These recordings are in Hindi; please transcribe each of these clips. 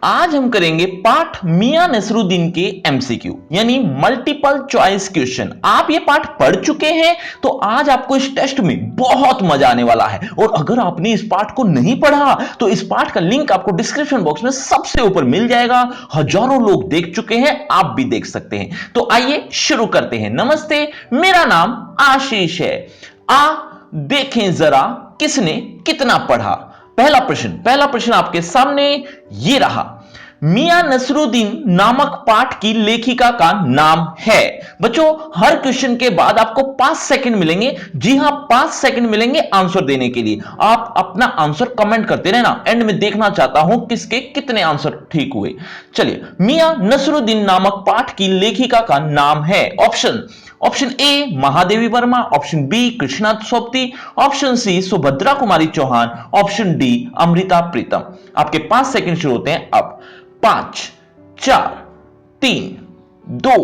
आज हम करेंगे पाठ मियां नसरुद्दीन के एमसीक्यू यानी मल्टीपल चॉइस क्वेश्चन। आप ये पाठ पढ़ चुके हैं तो आज आपको इस टेस्ट में बहुत मजा आने वाला है। और अगर आपने इस पाठ को नहीं पढ़ा तो इस पाठ का लिंक आपको डिस्क्रिप्शन बॉक्स में सबसे ऊपर मिल जाएगा। हजारों लोग देख चुके हैं, आप भी देख सकते हैं। तो आइए शुरू करते हैं। नमस्ते, मेरा नाम आशीष है। देखें जरा किसने कितना पढ़ा। पहला प्रश्न आपके सामने ये रहा। मियां नसरुद्दीन नामक पाठ की लेखिका का नाम है। बच्चों, हर क्वेश्चन के बाद आपको 5 सेकंड मिलेंगे। जी हां, 5 सेकंड मिलेंगे आंसर देने के लिए। आप अपना आंसर कमेंट करते रहना, एंड में देखना चाहता हूं किसके कितने आंसर ठीक हुए। चलिए, मियां नसरुद्दीन नामक पाठ की लेखिका का नाम है। Option A Mahadevi Verma, option B Krishna Sobti, option C Subhadra Kumari Chauhan, option D Amrita Pritam. आपके 5 सेकंड शुरू होते हैं अब। 5 4 3 2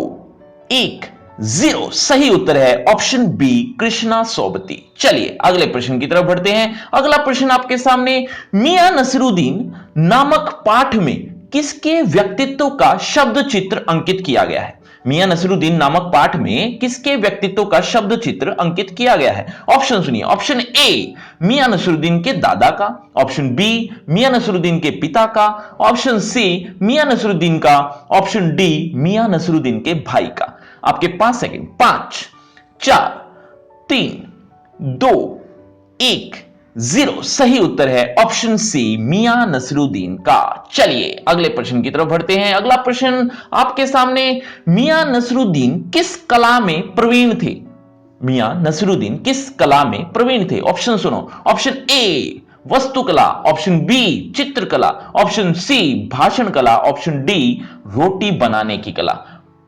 1 0। सही उत्तर है ऑप्शन बी कृष्णा सोबती। चलिए अगले प्रश्न की तरफ बढ़ते हैं। अगला प्रश्न आपके सामने। मियां नसरुद्दीन नामक पाठ में किसके व्यक्तित्व का शब्द चित्र अंकित किया गया है? मियां नसरुद्दीन नामक पाठ में किसके व्यक्तित्व का शब्द चित्र अंकित किया गया है? ऑप्शन सुनिए। ऑप्शन ए मियां नसरुद्दीन के दादा का, ऑप्शन बी मियां नसरुद्दीन के पिता का, ऑप्शन सी मियां नसरुद्दीन का, ऑप्शन डी मियां नसरुद्दीन के भाई का। आपके 5 सेकंड। 5 4 3 2 1 0। सही उत्तर है ऑप्शन सी मियां नसरुद्दीन का। चलिए अगले प्रश्न की तरफ बढ़ते हैं। अगला प्रश्न आपके सामने। मियां नसरुद्दीन किस कला में प्रवीण थे? मियां नसरुद्दीन किस कला में प्रवीण थे? ऑप्शन सुनो। ऑप्शन ए वस्तुकला, ऑप्शन बी चित्रकला, ऑप्शन सी भाषण कला, ऑप्शन डी रोटी बनाने की कला।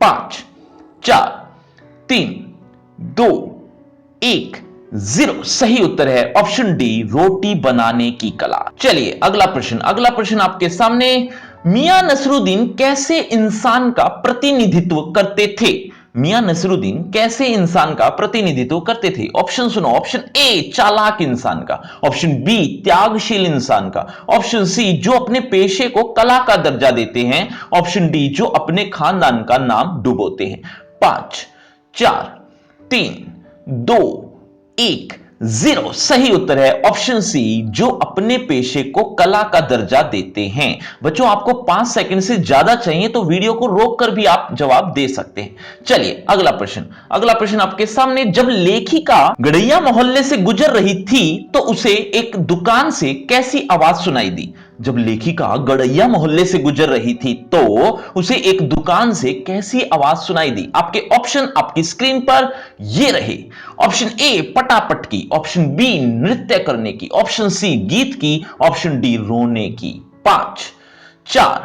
5 4 3 2 1 0। सही उत्तर है ऑप्शन डी रोटी बनाने की कला। चलिए अगला प्रश्न आपके सामने। मियां नसरुद्दीन कैसे इंसान का प्रतिनिधित्व करते थे? मियां नसरुद्दीन कैसे इंसान का प्रतिनिधित्व करते थे? ऑप्शन सुनो। ऑप्शन ए चालाक इंसान का, ऑप्शन बी त्यागशील इंसान का, ऑप्शन सी जो अपने पेशे को कला का दर्जा देते हैं, ऑप्शन डी जो अपने खानदान का नाम डुबोते हैं। 5 4 3 2 1 0। सही उत्तर है ऑप्शन सी जो अपने पेशे को कला का दर्जा देते हैं। बच्चों, आपको 5 सेकंड से ज्यादा चाहिए तो वीडियो को रोककर भी आप जवाब दे सकते हैं। चलिए अगला प्रश्न आपके सामने। जब लेखिका गड़ैया मोहल्ले से गुजर रही थी तो उसे एक दुकान से कैसी आवाज सुनाई दी? जब लेखिका गड़ैया मोहल्ले से गुजर रही थी तो उसे एक दुकान से कैसी आवाज सुनाई दी? आपके ऑप्शन आपकी स्क्रीन पर ये रहे। ऑप्शन ए पटापट की, ऑप्शन बी नृत्य करने की, ऑप्शन सी गीत की, ऑप्शन डी रोने की। 5 4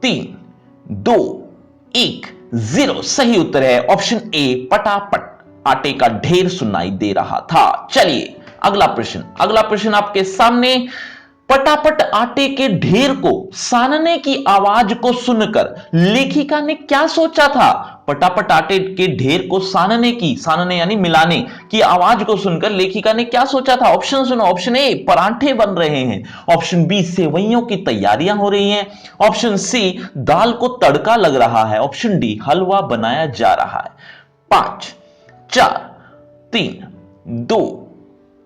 3 2 1 0। सही उत्तर है ऑप्शन ए पटापट, आटे का ढेर सुनाई दे रहा था। चलिए अगला प्रश्न आपके सामने। पटापट आटे के ढेर को सानने की आवाज को सुनकर लेखिका ने क्या सोचा था? पटापट आटे के ढेर को सानने यानी मिलाने की आवाज को सुनकर लेखिका ने क्या सोचा था? ऑप्शन सुनो। ऑप्शन ए परांठे बन रहे हैं, ऑप्शन बी सेवइयों की तैयारियां हो रही हैं, ऑप्शन सी दाल को तड़का लग रहा है, ऑप्शन डी हलवा बनाया जा रहा है। 5 4 3 2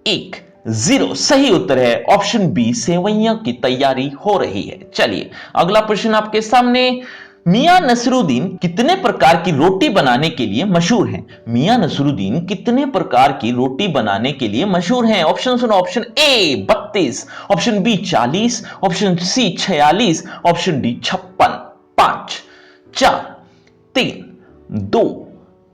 1 0। सही उत्तर है ऑप्शन बी सेवइयां की तैयारी हो रही है। चलिए अगला प्रश्न आपके सामने। मियां नसरुद्दीन कितने प्रकार की रोटी बनाने के लिए मशहूर हैं? मियां नसरुद्दीन कितने प्रकार की रोटी बनाने के लिए मशहूर हैं? ऑप्शन सुनो। Option A 32, option B 40, option C 46, option D 56। 5 4 3 2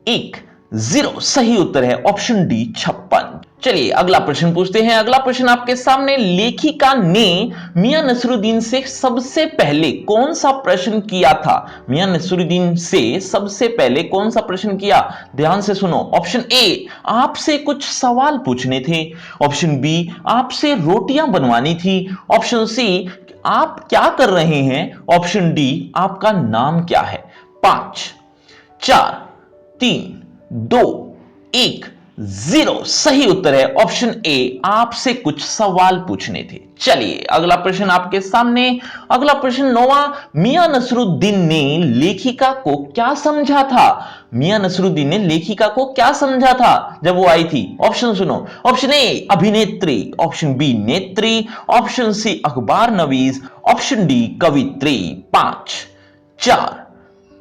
1 0। सही उत्तर है ऑप्शन डी 56। चलिए अगला प्रश्न पूछते हैं। अगला प्रश्न आपके सामने। लेखिका ने मियां नसरुद्दीन से सबसे पहले कौन सा प्रश्न किया था? मियां नसरुद्दीन से सबसे पहले कौन सा प्रश्न किया? ध्यान से सुनो। ऑप्शन ए आपसे कुछ सवाल पूछने थे, ऑप्शन बी आपसे रोटियां बनवानी थी, ऑप्शन सी आप क्या कर रहे हैं, ऑप्शन डी आपका नाम क्या है। 5 4 3 2 1 जीरो सही उत्तर है ऑप्शन ए, आपसे कुछ सवाल पूछने थे। चलिए अगला प्रश्न आपके सामने। अगला प्रश्न 9वां, मियां नसरुद्दीन ने लेखिका को क्या समझा था? मियां नसरुद्दीन ने लेखिका को क्या समझा था जब वो आई थी? ऑप्शन सुनो। ऑप्शन ए अभिनेत्री, ऑप्शन बी नेत्री, ऑप्शन सी अखबार नवीस, ऑप्शन डी कवित्री। 5 4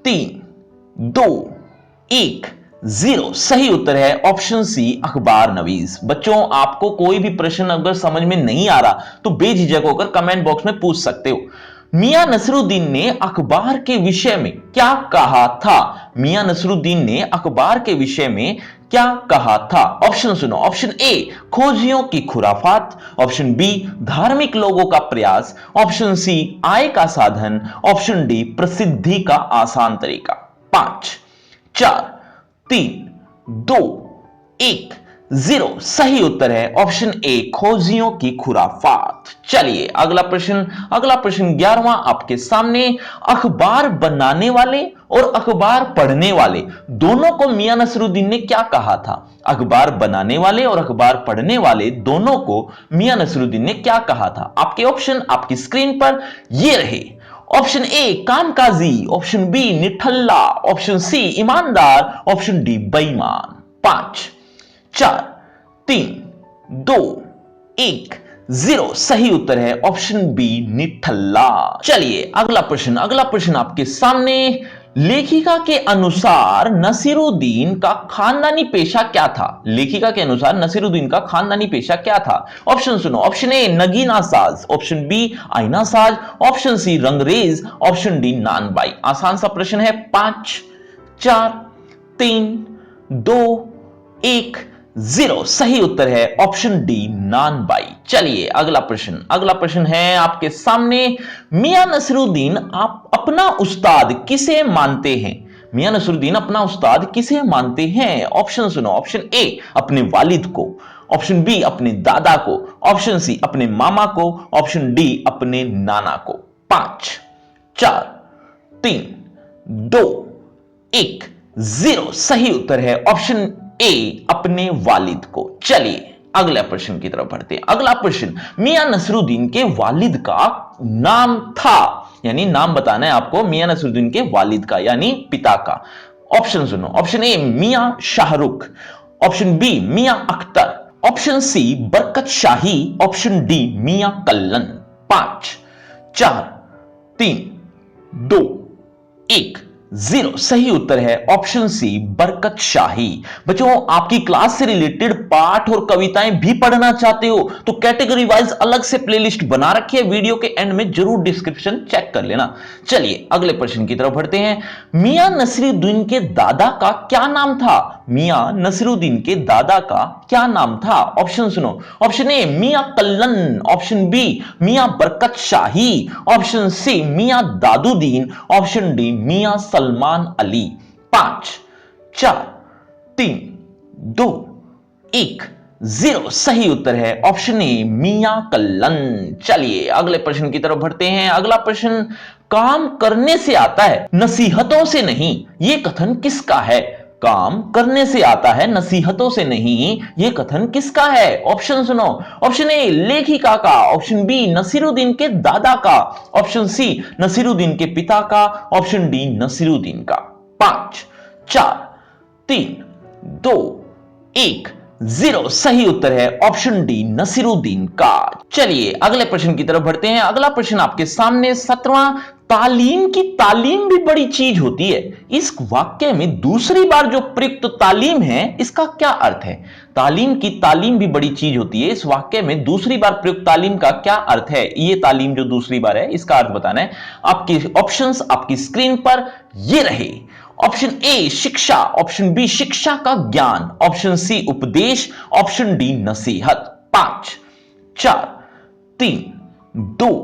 3 2 1 0 सही उत्तर है ऑप्शन सी अखबार नवीस। बच्चों आपको कोई भी प्रश्न अगर समझ में नहीं आ रहा तो बेझिझक होकर कमेंट बॉक्स में पूछ सकते हो। मियां नसरुद्दीन ने अखबार के विषय में क्या कहा था? मियां नसरुद्दीन ने अखबार के विषय में क्या कहा था? ऑप्शन सुनो। ऑप्शन ए खोजियों की खुराफात, ऑप्शन बी धार्मिक लोगों का प्रयास, ऑप्शन सी आय का साधन, ऑप्शन डी प्रसिद्धि का आसान तरीका। 5 4 3 2 1 0 सही उत्तर है ऑप्शन ए खोजियों की खुराफात। चलिए अगला प्रश्न 11वां आपके सामने। अखबार बनाने वाले और अखबार पढ़ने वाले दोनों को मियां नसरुद्दीन ने क्या कहा था? अखबार बनाने वाले और अखबार पढ़ने वाले दोनों को मियां नसरुद्दीन ने क्या कहा था? आपके ऑप्शन आपकी स्क्रीन पर ये रहे। ऑप्शन ए कामकाजी, ऑप्शन बी निठल्ला, ऑप्शन सी ईमानदार, ऑप्शन डी बेईमान। 5 4 3 2 1 0 सही उत्तर है ऑप्शन बी निठल्ला। चलिए अगला प्रश्न आपके सामने। लेखिका के अनुसार नसीरुद्दीन का खानदानी पेशा क्या था? लेखिका के अनुसार नसीरुद्दीन का खानदानी पेशा क्या था? ऑप्शन सुनो। ऑप्शन ए नगीना साज, ऑप्शन बी आईना साज, option C Rangrez, option D नानबाई। आसान सा प्रश्न है। 5 4 3 2 1 0 सही उत्तर है ऑप्शन डी नानबाई। चलिए अगला प्रश्न है आपके सामने। मियां नसरुद्दीन आप अपना उस्ताद किसे मानते हैं? मियां नसरुद्दीन अपना उस्ताद किसे मानते हैं? ऑप्शन सुनो। ऑप्शन ए अपने वालिद को, ऑप्शन बी अपने दादा को, ऑप्शन सी अपने मामा को, ऑप्शन डी अपने नाना को। 5 4 3 2 1 0 सही उत्तर है ऑप्शन ए अपने वालिद को। चलिए अगला प्रश्न की तरफ बढ़ते हैं। अगला प्रश्न, मियां नसरुद्दीन के वालिद का नाम था, यानी नाम बताना है आपको मियां नसरुद्दीन के वालिद का यानी पिता का। ऑप्शन सुनो। Option A Mian Shahrukh, option B Mian Akhtar, option C Barkat Shahi, option D मियां कल्लन। 5 4 3 2 1 0 सही उत्तर है ऑप्शन सी बरकत शाही। बच्चों आपकी क्लास से रिलेटेड पाठ और कविताएं भी पढ़ना चाहते हो तो कैटेगरी वाइज अलग से प्लेलिस्ट बना रखी है, वीडियो के एंड में जरूर डिस्क्रिप्शन चेक कर लेना। चलिए अगले प्रश्न की तरफ बढ़ते हैं। मियां नसीरुद्दीन के दादा का क्या नाम था? मियां नसीरुद्दीन के दादा का क्या नाम था? ऑप्शन सुनो। Option A Miyan Kallan, option B Miyan Barkat Shahi, option C Miyan Daduddin, option D Miyan Salman Ali. 5 4 3 2 1 0 सही उत्तर है ऑप्शन ए मियां कल्लन। चलिए अगले प्रश्न की तरफ बढ़ते हैं। अगला प्रश्न, काम करने से आता है नसीहतों से नहीं, यह कथन किसका है? काम करने से आता है नसीहतों से नहीं, यह कथन किसका है? ऑप्शन सुनो। ऑप्शन ए लेखिका का, ऑप्शन बी नसीरुद्दीन के दादा का, ऑप्शन सी नसीरुद्दीन के पिता का, ऑप्शन डी नसीरुद्दीन का। 5 4 3 2 1 0 सही उत्तर है ऑप्शन डी नसीरुद्दीन का। चलिए अगले प्रश्न की तरफ बढ़ते हैं। अगला प्रश्न आपके सामने 17वां, तालीम की तालीम भी बड़ी चीज होती है, इस वाक्य में दूसरी बार जो प्रयुक्त तालीम है इसका क्या अर्थ है? तालीम की तालीम भी बड़ी चीज होती है, इस वाक्य में दूसरी बार प्रयुक्त तालीम का क्या अर्थ है? ये तालीम जो दूसरी बार है इसका अर्थ बताना है। आपके ऑप्शंस आपकी स्क्रीन पर ये रहे। ऑप्शन ए शिक्षा, ऑप्शन बी शिक्षा का ज्ञान, ऑप्शन सी उपदेश, ऑप्शन डी नसीहत। 5 4 3 2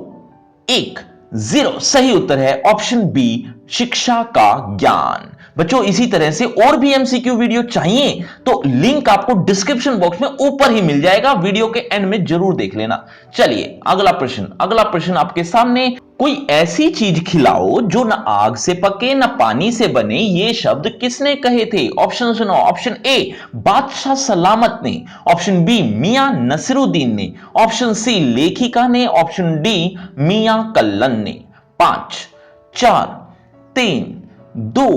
1 0 सही उत्तर है ऑप्शन बी शिक्षा का ज्ञान। बच्चों इसी तरह से और भी एमसीक्यू वीडियो चाहिए तो लिंक आपको डिस्क्रिप्शन बॉक्स में ऊपर ही मिल जाएगा, वीडियो के एंड में जरूर देख लेना। चलिए अगला प्रश्न आपके सामने। कोई ऐसी चीज खिलाओ जो न आग से पके न पानी से बने, ये शब्द किसने कहे थे? ऑप्शन सुनो। ऑप्शन ए बादशाह सलामत ने, ऑप्शन बी मियां नसीरुद्दीन ने, ऑप्शन सी लेखिका ने, ऑप्शन डी मियां कल्लन ने। 5 4 3 2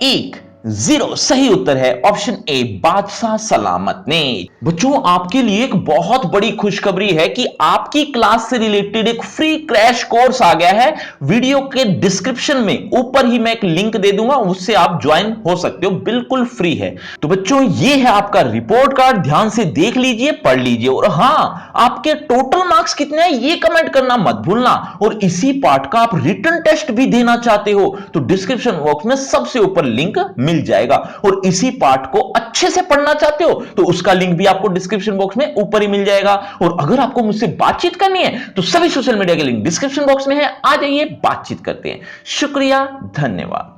1 0 सही उत्तर है ऑप्शन ए बादशाह सलामत ने। बच्चों आपके लिए एक बहुत बड़ी खुशखबरी है कि आपकी क्लास से रिलेटेड एक फ्री क्रैश कोर्स आ गया है। वीडियो के डिस्क्रिप्शन में ऊपर ही मैं एक लिंक दे दूंगा, उससे आप ज्वाइन हो सकते हो, बिल्कुल फ्री है। तो बच्चों ये है आपका रिपोर्ट कार्ड, ध्यान से देख लीजिए, पढ़ लीजिए, और हाँ आपके टोटल मार्क्स कितने हैं ये कमेंट करना मत भूलना। और इसी पार्ट का आप रिटन टेस्ट भी देना चाहते हो तो डिस्क्रिप्शन बॉक्स में सबसे ऊपर लिंक मिल जाएगा। और इसी पार्ट को अच्छे से पढ़ना चाहते हो तो उसका लिंक भी आपको डिस्क्रिप्शन बॉक्स में ऊपर ही मिल जाएगा। और अगर आपको मुझसे बातचीत करनी है तो सभी सोशल मीडिया के लिंक डिस्क्रिप्शन बॉक्स में है, आ जाइए बातचीत करते हैं। शुक्रिया, धन्यवाद।